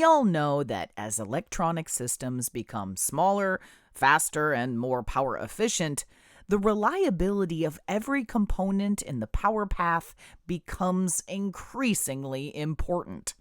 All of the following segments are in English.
We all know that as electronic systems become smaller, faster, and more power efficient, the reliability of every component in the power path becomes increasingly important.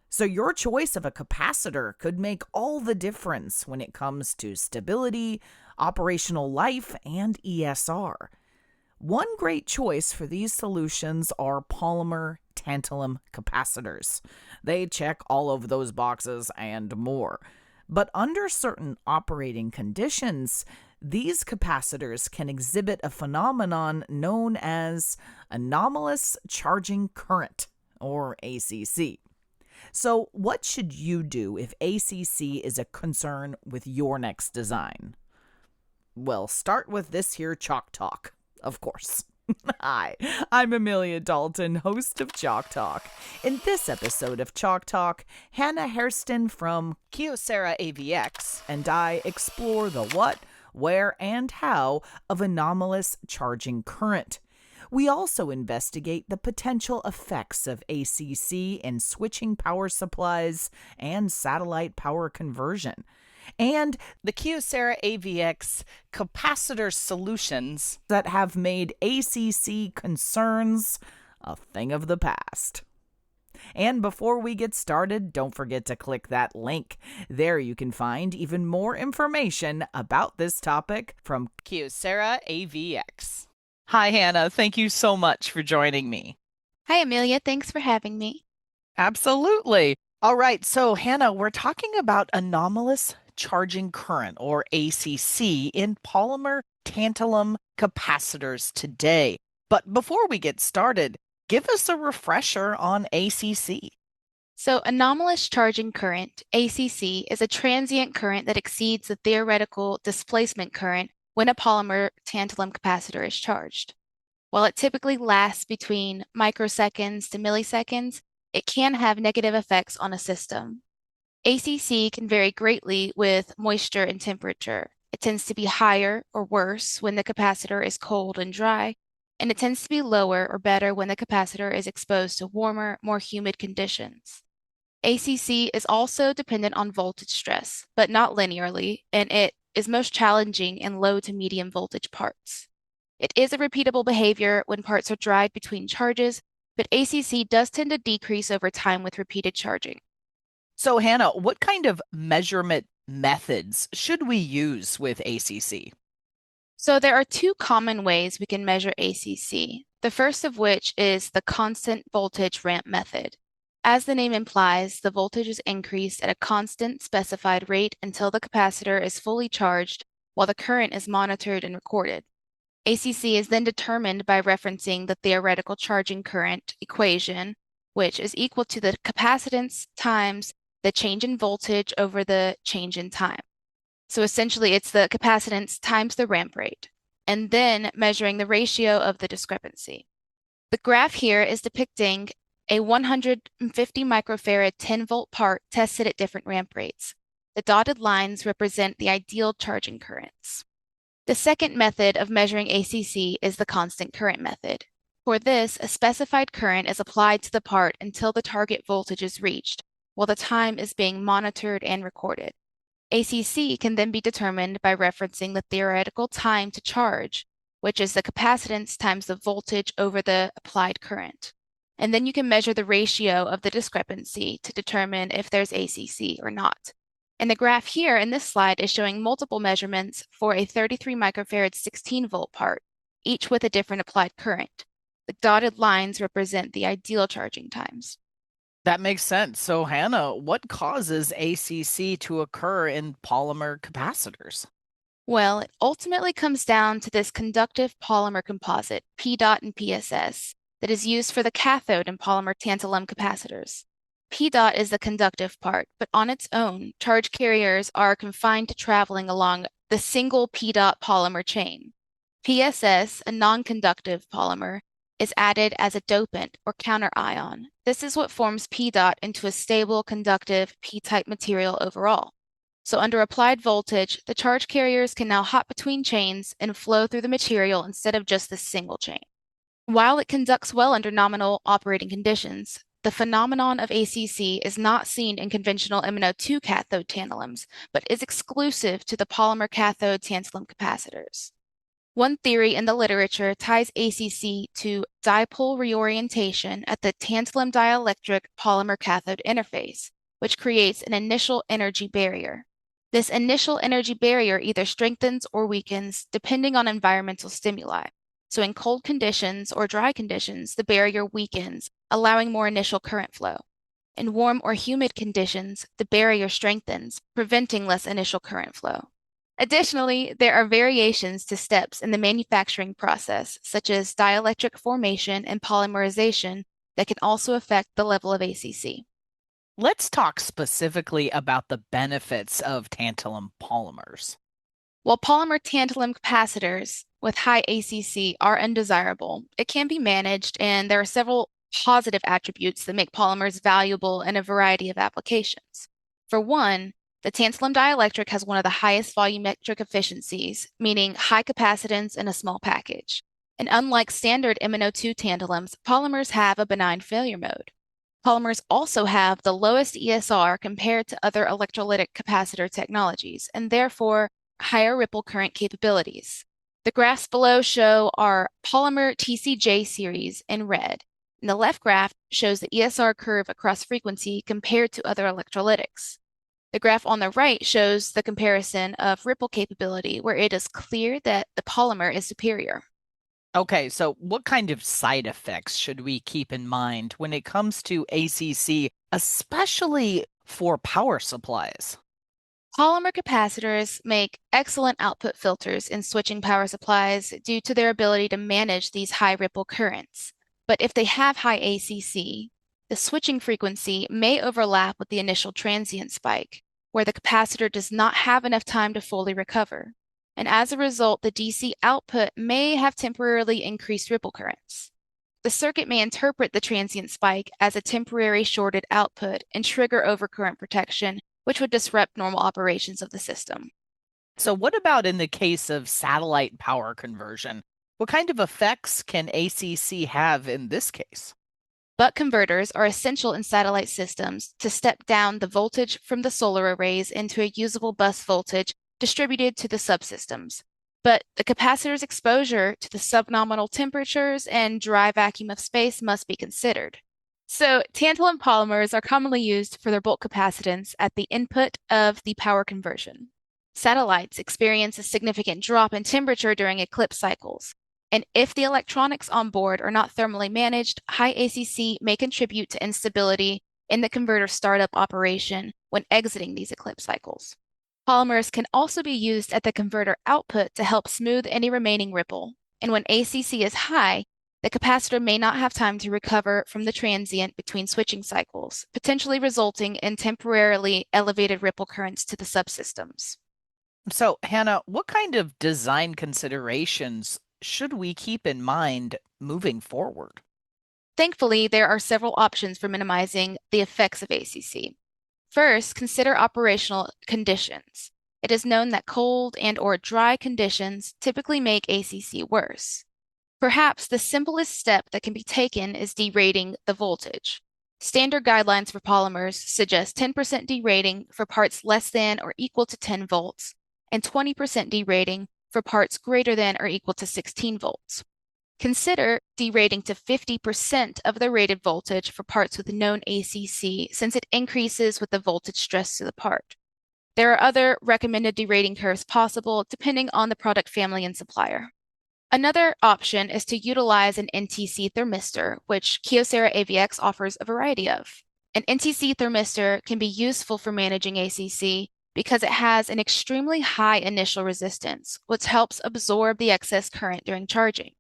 So, your choice of a capacitor could make all the difference when it comes to stability, operational life, and ESR. One great choice for these solutions are polymer tantalum capacitors. They check all of those boxes and more. But under certain operating conditions, these capacitors can exhibit a phenomenon known as anomalous charging current, or ACC. So, what should you do if ACC is a concern with your next design? Well, start with this here Chalk Talk, of course. Hi, I'm Amelia Dalton, host of Chalk Talk. In this episode of Chalk Talk, Hannah Hairston from Kyocera AVX and I explore the what, where, and how of anomalous charging current. We also investigate the potential effects of ACC in switching power supplies and satellite power conversion, and the Kyocera AVX capacitor solutions that have made ACC concerns a thing of the past. And before we get started, don't forget to click that link. There you can find even more information about this topic from Kyocera AVX. Hi, Hannah. Thank you so much for joining me. Hi, Amelia. Thanks for having me. Absolutely. All right. So, Hannah, we're talking about anomalous charging current, or ACC, in polymer tantalum capacitors today. But before we get started, give us a refresher on ACC. So, anomalous charging current, ACC, is a transient current that exceeds the theoretical displacement current when a polymer tantalum capacitor is charged. While it typically lasts between microseconds to milliseconds, it can have negative effects on a system. ACC can vary greatly with moisture and temperature. It tends to be higher or worse when the capacitor is cold and dry, and it tends to be lower or better when the capacitor is exposed to warmer, more humid conditions. ACC is also dependent on voltage stress, but not linearly, and it is most challenging in low to medium voltage parts. It is a repeatable behavior when parts are dried between charges, but ACC does tend to decrease over time with repeated charging. So, Hannah, what kind of measurement methods should we use with ACC? So there are two common ways we can measure ACC, the first of which is the constant voltage ramp method. As the name implies, the voltage is increased at a constant specified rate until the capacitor is fully charged while the current is monitored and recorded. ACC is then determined by referencing the theoretical charging current equation, which is equal to the capacitance times the change in voltage over the change in time. So essentially, it's the capacitance times the ramp rate, and then measuring the ratio of the discrepancy. The graph here is depicting a 150 microfarad 10-volt part tested at different ramp rates. The dotted lines represent the ideal charging currents. The second method of measuring ACC is the constant current method. For this, a specified current is applied to the part until the target voltage is reached, while the time is being monitored and recorded. ACC can then be determined by referencing the theoretical time to charge, which is the capacitance times the voltage over the applied current. And then you can measure the ratio of the discrepancy to determine if there's ACC or not. And the graph here in this slide is showing multiple measurements for a 33 microfarad 16-volt part, each with a different applied current. The dotted lines represent the ideal charging times. That makes sense. So, Hannah, what causes ACC to occur in polymer capacitors? Well, it ultimately comes down to this conductive polymer composite, P-dot and PSS, that is used for the cathode in polymer tantalum capacitors. P-dot is the conductive part, but on its own, charge carriers are confined to traveling along the single P-dot polymer chain. PSS, a non-conductive polymer, is added as a dopant or counterion. This is what forms P-dot into a stable, conductive P-type material overall. So under applied voltage, the charge carriers can now hop between chains and flow through the material instead of just this single chain. While it conducts well under nominal operating conditions, the phenomenon of ACC is not seen in conventional MnO2 cathode tantalums, but is exclusive to the polymer cathode tantalum capacitors. One theory in the literature ties ACC to dipole reorientation at the tantalum dielectric polymer cathode interface, which creates an initial energy barrier. This initial energy barrier either strengthens or weakens depending on environmental stimuli. So in cold conditions or dry conditions, the barrier weakens, allowing more initial current flow. In warm or humid conditions, the barrier strengthens, preventing less initial current flow. Additionally, there are variations to steps in the manufacturing process, such as dielectric formation and polymerization, that can also affect the level of ACC. Let's talk specifically about the benefits of tantalum polymers. While polymer tantalum capacitors with high ACC are undesirable, it can be managed, and there are several positive attributes that make polymers valuable in a variety of applications. For one, the tantalum dielectric has one of the highest volumetric efficiencies, meaning high capacitance in a small package. And unlike standard MnO2 tantalums, polymers have a benign failure mode. Polymers also have the lowest ESR compared to other electrolytic capacitor technologies, and therefore higher ripple current capabilities. The graphs below show our polymer TCJ series in red, and the left graph shows the ESR curve across frequency compared to other electrolytics. The graph on the right shows the comparison of ripple capability, where it is clear that the polymer is superior. Okay, so what kind of side effects should we keep in mind when it comes to ACC, especially for power supplies? Polymer capacitors make excellent output filters in switching power supplies due to their ability to manage these high ripple currents. But if they have high ACC, the switching frequency may overlap with the initial transient spike, where the capacitor does not have enough time to fully recover. And as a result, the DC output may have temporarily increased ripple currents. The circuit may interpret the transient spike as a temporary shorted output and trigger overcurrent protection, which would disrupt normal operations of the system. So, what about in the case of satellite power conversion? What kind of effects can ACC have in this case? Buck converters are essential in satellite systems to step down the voltage from the solar arrays into a usable bus voltage distributed to the subsystems. But the capacitor's exposure to the subnominal temperatures and dry vacuum of space must be considered. So, tantalum polymers are commonly used for their bulk capacitance at the input of the power conversion. Satellites experience a significant drop in temperature during eclipse cycles. And if the electronics on board are not thermally managed, high ACC may contribute to instability in the converter startup operation when exiting these eclipse cycles. Polymers can also be used at the converter output to help smooth any remaining ripple. And when ACC is high, the capacitor may not have time to recover from the transient between switching cycles, potentially resulting in temporarily elevated ripple currents to the subsystems. So, Hannah, what kind of design considerations should we keep in mind moving forward? Thankfully, there are several options for minimizing the effects of ACC. First, consider operational conditions. It is known that cold and/or dry conditions typically make ACC worse. Perhaps the simplest step that can be taken is derating the voltage. Standard guidelines for polymers suggest 10% derating for parts less than or equal to 10 volts and 20% derating for parts greater than or equal to 16 volts. Consider derating to 50% of the rated voltage for parts with known ACC, since it increases with the voltage stress to the part. There are other recommended derating curves possible depending on the product family and supplier. Another option is to utilize an NTC thermistor, which Kyocera AVX offers a variety of. An NTC thermistor can be useful for managing ACC because it has an extremely high initial resistance, which helps absorb the excess current during charging.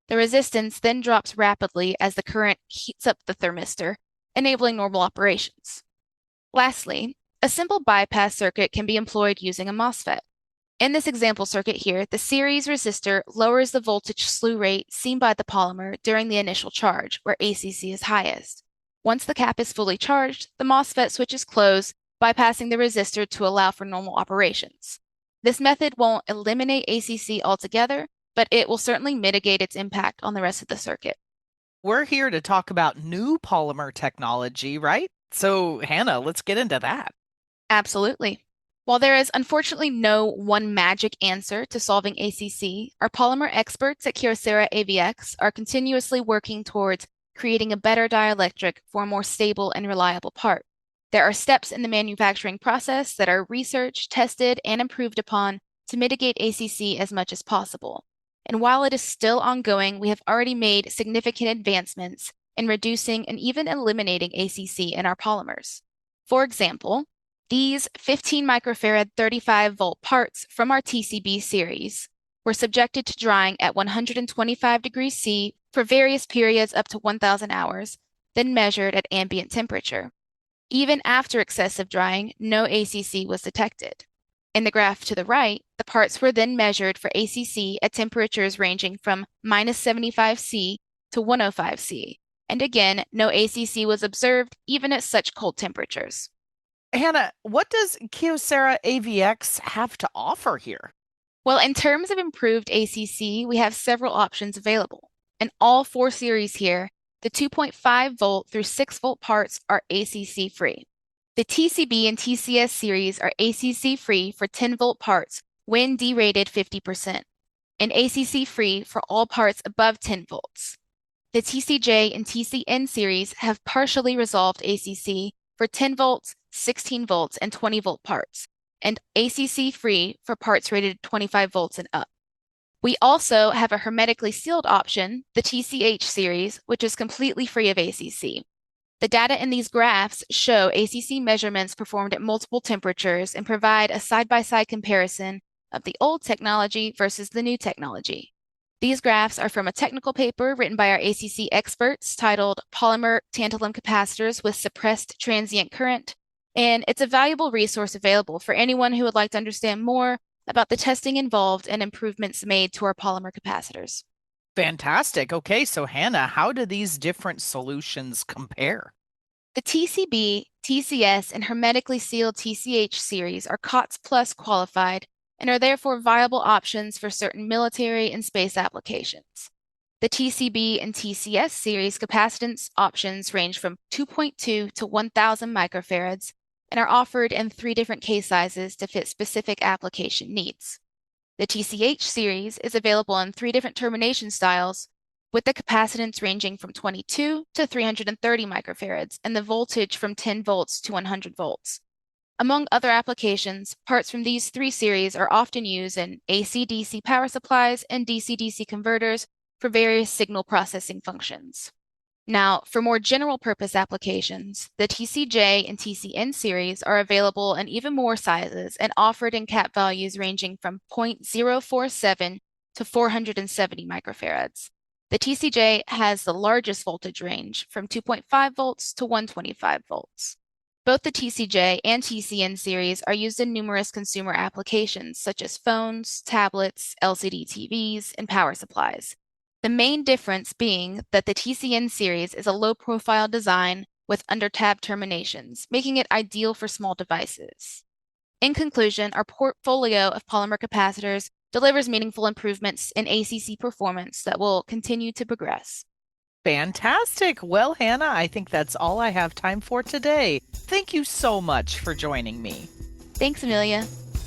The resistance then drops rapidly as the current heats up the thermistor, enabling normal operations. Lastly, a simple bypass circuit can be employed using a MOSFET. In this example circuit here, the series resistor lowers the voltage slew rate seen by the polymer during the initial charge, where ACC is highest. Once the cap is fully charged, the MOSFET switches close, bypassing the resistor to allow for normal operations. This method won't eliminate ACC altogether, but it will certainly mitigate its impact on the rest of the circuit. We're here to talk about new polymer technology, right? So, Hannah, let's get into that. Absolutely. While there is unfortunately no one magic answer to solving ACC, our polymer experts at Kyocera AVX are continuously working towards creating a better dielectric for a more stable and reliable part. There are steps in the manufacturing process that are researched, tested, and improved upon to mitigate ACC as much as possible. And while it is still ongoing, we have already made significant advancements in reducing and even eliminating ACC in our polymers. For example, these 15 microfarad 35-volt parts from our TCB series were subjected to drying at 125 degrees C for various periods up to 1,000 hours, then measured at ambient temperature. Even after excessive drying, no ACC was detected. In the graph to the right, the parts were then measured for ACC at temperatures ranging from minus 75 C to 105 C, and again, no ACC was observed even at such cold temperatures. Hannah, what does Kyocera AVX have to offer here? Well, in terms of improved ACC, we have several options available. In all four series here, the 2.5 volt through 6 volt parts are ACC free. The TCB and TCS series are ACC free for 10 volt parts when derated 50%, and ACC free for all parts above 10 volts. The TCJ and TCN series have partially resolved ACC for 10 volts, 16 volts, and 20 volt parts, and ACC free for parts rated 25 volts and up. We also have a hermetically sealed option, the TCH series, which is completely free of ACC. The data in these graphs show ACC measurements performed at multiple temperatures and provide a side-by-side comparison of the old technology versus the new technology. These graphs are from a technical paper written by our ACC experts titled Polymer Tantalum Capacitors with Suppressed Transient Current, and it's a valuable resource available for anyone who would like to understand more about the testing involved and improvements made to our polymer capacitors. Fantastic. Okay, so Hannah, how do these different solutions compare? The TCB, TCS, and hermetically sealed TCH series are COTS Plus qualified and are therefore viable options for certain military and space applications. The TCB and TCS series capacitance options range from 2.2 to 1,000 microfarads and are offered in 3 different case sizes to fit specific application needs. The TCH series is available in 3 different termination styles, with the capacitance ranging from 22 to 330 microfarads and the voltage from 10 volts to 100 volts. Among other applications, parts from these 3 series are often used in AC-DC power supplies and DC-DC converters for various signal processing functions. Now, for more general purpose applications, the TCJ and TCN series are available in even more sizes and offered in cap values ranging from 0.047 to 470 microfarads. The TCJ has the largest voltage range from 2.5 volts to 125 volts. Both the TCJ and TCN series are used in numerous consumer applications such as phones, tablets, LCD TVs, and power supplies. The main difference being that the TCN series is a low-profile design with under-tab terminations, making it ideal for small devices. In conclusion, our portfolio of polymer capacitors delivers meaningful improvements in ACC performance that will continue to progress. Fantastic. Well, Hannah, I think that's all I have time for today. Thank you so much for joining me. Thanks, Amelia.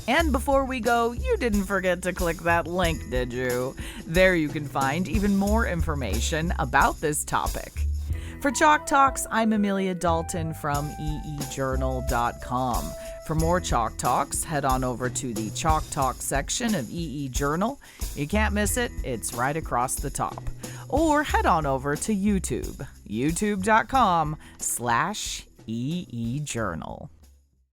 And before we go, you didn't forget to click that link, did you? There you can find even more information about this topic. For Chalk Talks, I'm Amelia Dalton from eejournal.com. For more Chalk Talks, head on over to the Chalk Talk section of EE Journal. You can't miss it, it's right across the top. Or head on over to YouTube, youtube.com/EE Journal.